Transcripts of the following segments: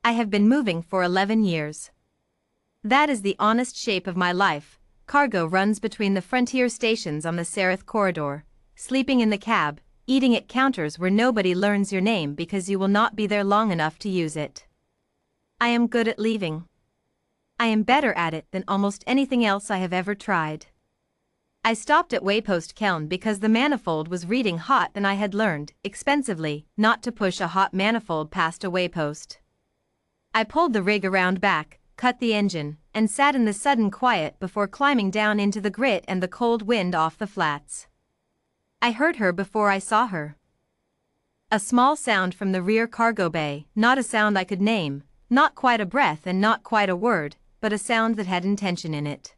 I have been moving for 11 years. That is the honest shape of my life. Cargo runs between the frontier stations on the Sereth corridor, sleeping in the cab, eating at counters where nobody learns your name because you will not be there long enough to use it. I am good at leaving. I am better at it than almost anything else I have ever tried. I stopped at Waypost Keln because the manifold was reading hot and I had learned, expensively, not to push a hot manifold past a waypost. I pulled the rig around back, cut the engine, and sat in the sudden quiet before climbing down into the grit and the cold wind off the flats. I heard her before I saw her. A small sound from the rear cargo bay, not a sound I could name, not quite a breath and not quite a word, but a sound that had intention in it.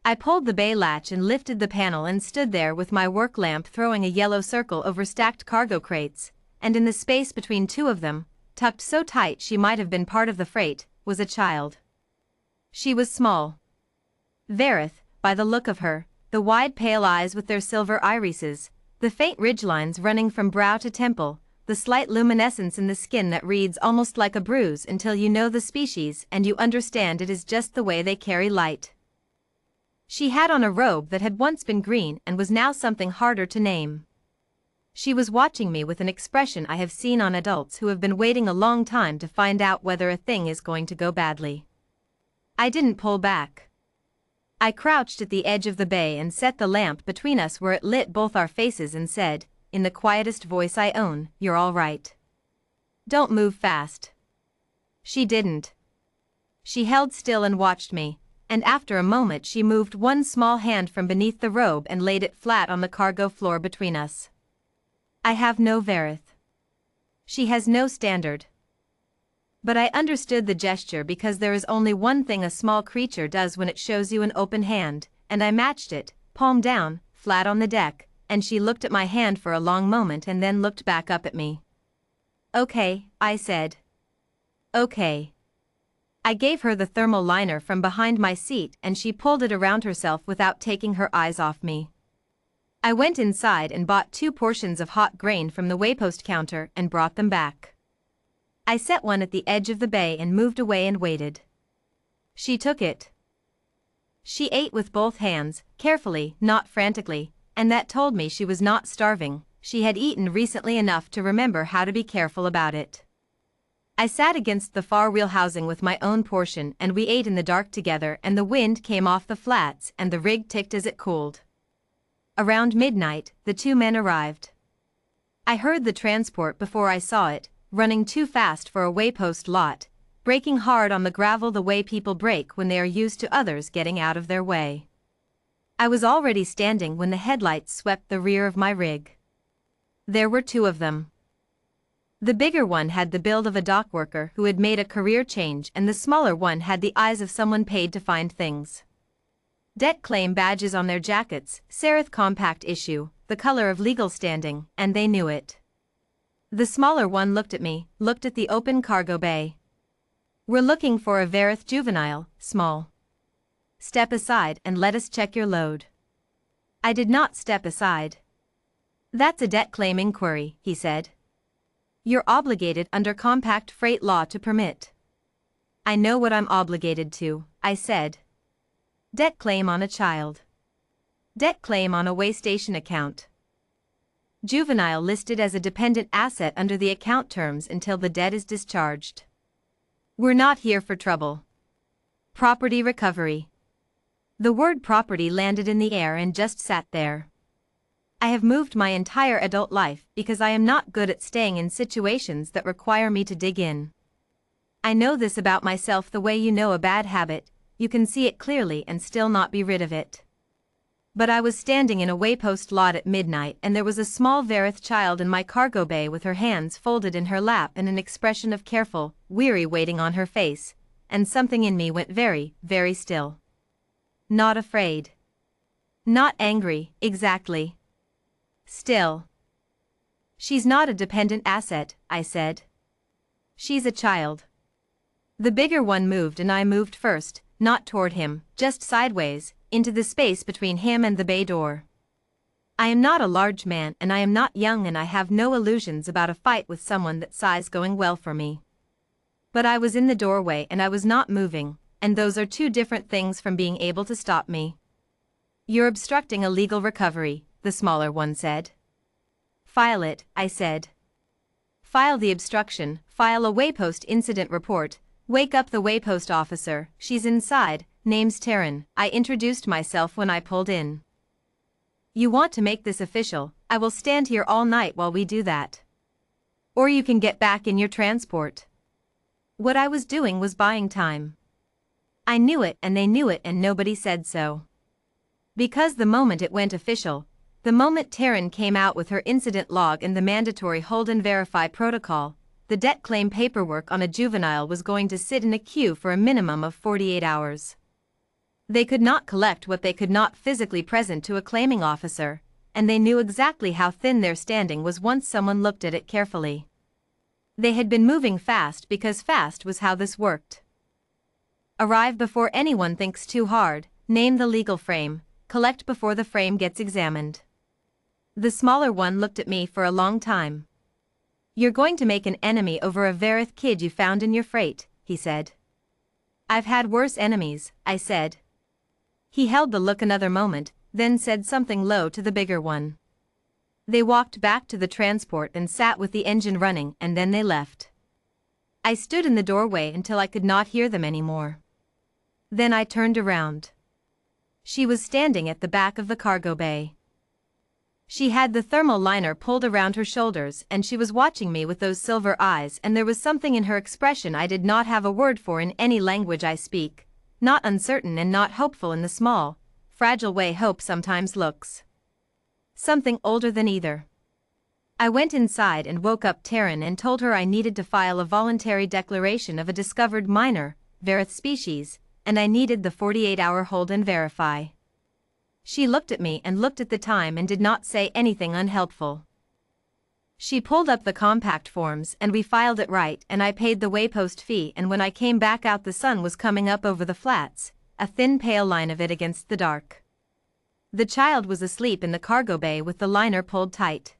I pulled the bay latch and lifted the panel and stood there with my work lamp throwing a yellow circle over stacked cargo crates, and in the space between two of them, tucked so tight she might have been part of the freight, was a child. She was small. Verith, by the look of her, the wide pale eyes with their silver irises, the faint ridgelines running from brow to temple, the slight luminescence in the skin that reads almost like a bruise until you know the species and you understand it is just the way they carry light. She had on a robe that had once been green and was now something harder to name. She was watching me with an expression I have seen on adults who have been waiting a long time to find out whether a thing is going to go badly. I didn't pull back. I crouched at the edge of the bay and set the lamp between us where it lit both our faces and said, in the quietest voice I own, "You're all right. Don't move fast." She didn't. She held still and watched me, and after a moment she moved one small hand from beneath the robe and laid it flat on the cargo floor between us. I have no Verith. She has no standard. But I understood the gesture because there is only one thing a small creature does when it shows you an open hand, and I matched it, palm down, flat on the deck, and she looked at my hand for a long moment and then looked back up at me. "Okay," I said. "Okay." I gave her the thermal liner from behind my seat and she pulled it around herself without taking her eyes off me. I went inside and bought 2 portions of hot grain from the waypost counter and brought them back. I set one at the edge of the bay and moved away and waited. She took it. She ate with both hands, carefully, not frantically, and that told me she was not starving. She had eaten recently enough to remember how to be careful about it. I sat against the far wheel housing with my own portion and we ate in the dark together and the wind came off the flats and the rig ticked as it cooled. Around midnight, the 2 men arrived. I heard the transport before I saw it, running too fast for a waypost lot, braking hard on the gravel the way people brake when they are used to others getting out of their way. I was already standing when the headlights swept the rear of my rig. There were 2 of them. The bigger one had the build of a dock worker who had made a career change and the smaller one had the eyes of someone paid to find things. Debt claim badges on their jackets, Sereth compact issue, the color of legal standing, and they knew it. The smaller one looked at me, looked at the open cargo bay. "We're looking for a Verith juvenile, small. Step aside and let us check your load." I did not step aside. "That's a debt claim inquiry," he said. "You're obligated under compact freight law to permit." "I know what I'm obligated to," I said. "Debt claim on a child. Debt claim on a way station account. Juvenile listed as a dependent asset under the account terms until the debt is discharged. We're not here for trouble. Property recovery." The word property landed in the air and just sat there. I have moved my entire adult life because I am not good at staying in situations that require me to dig in. I know this about myself the way you know a bad habit, you can see it clearly and still not be rid of it. But I was standing in a waypost lot at midnight and there was a small Verith child in my cargo bay with her hands folded in her lap and an expression of careful, weary waiting on her face, and something in me went very, very still. Not afraid. Not angry, exactly. Still. "She's not a dependent asset," I said. "She's a child." The bigger one moved and I moved first, not toward him, just sideways, into the space between him and the bay door. I am not a large man and I am not young and I have no illusions about a fight with someone that size going well for me. But I was in the doorway and I was not moving, and those are two different things from being able to stop me. You're obstructing a legal recovery, the smaller one said. File it, I said. File the obstruction, file a waypost incident report, wake up the waypost officer, she's inside, name's Taryn, I introduced myself when I pulled in. You want to make this official, I will stand here all night while we do that. Or you can get back in your transport. What I was doing was buying time. I knew it and they knew it and nobody said so. Because the moment it went official, the moment Taryn came out with her incident log and the mandatory hold and verify protocol, the debt claim paperwork on a juvenile was going to sit in a queue for a minimum of 48 hours. They could not collect what they could not physically present to a claiming officer, and they knew exactly how thin their standing was once someone looked at it carefully. They had been moving fast because fast was how this worked. Arrive before anyone thinks too hard, name the legal frame, collect before the frame gets examined. The smaller one looked at me for a long time. You're going to make an enemy over a Verith kid you found in your freight, he said. I've had worse enemies, I said. He held the look another moment, then said something low to the bigger one. They walked back to the transport and sat with the engine running and then they left. I stood in the doorway until I could not hear them anymore. Then I turned around. She was standing at the back of the cargo bay. She had the thermal liner pulled around her shoulders and she was watching me with those silver eyes and there was something in her expression I did not have a word for in any language I speak, not uncertain and not hopeful in the small, fragile way hope sometimes looks. Something older than either. I went inside and woke up Taryn and told her I needed to file a voluntary declaration of a discovered minor, Verith species, and I needed the 48-hour hold and verify. She looked at me and looked at the time and did not say anything unhelpful. She pulled up the compact forms and we filed it right and I paid the waypost fee and when I came back out the sun was coming up over the flats, a thin pale line of it against the dark. The child was asleep in the cargo bay with the liner pulled tight.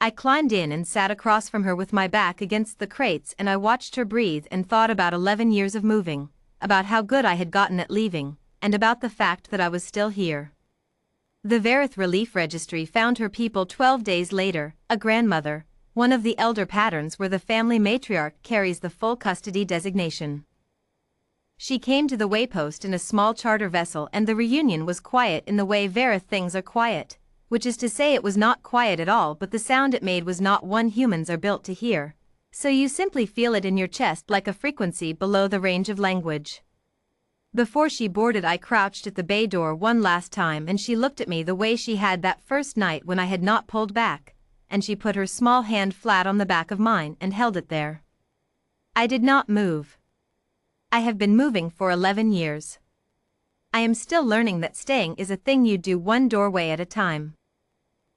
I climbed in and sat across from her with my back against the crates and I watched her breathe and thought about 11 years of moving, about how good I had gotten at leaving, and about the fact that I was still here. The Verith Relief Registry found her people 12 days later, a grandmother, one of the elder patterns where the family matriarch carries the full custody designation. She came to the waypost in a small charter vessel and the reunion was quiet in the way Verith things are quiet, which is to say it was not quiet at all but the sound it made was not one humans are built to hear, so you simply feel it in your chest like a frequency below the range of language. Before she boarded I crouched at the bay door one last time and she looked at me the way she had that first night when I had not pulled back, and she put her small hand flat on the back of mine and held it there. I did not move. I have been moving for 11 years. I am still learning that staying is a thing you do one doorway at a time.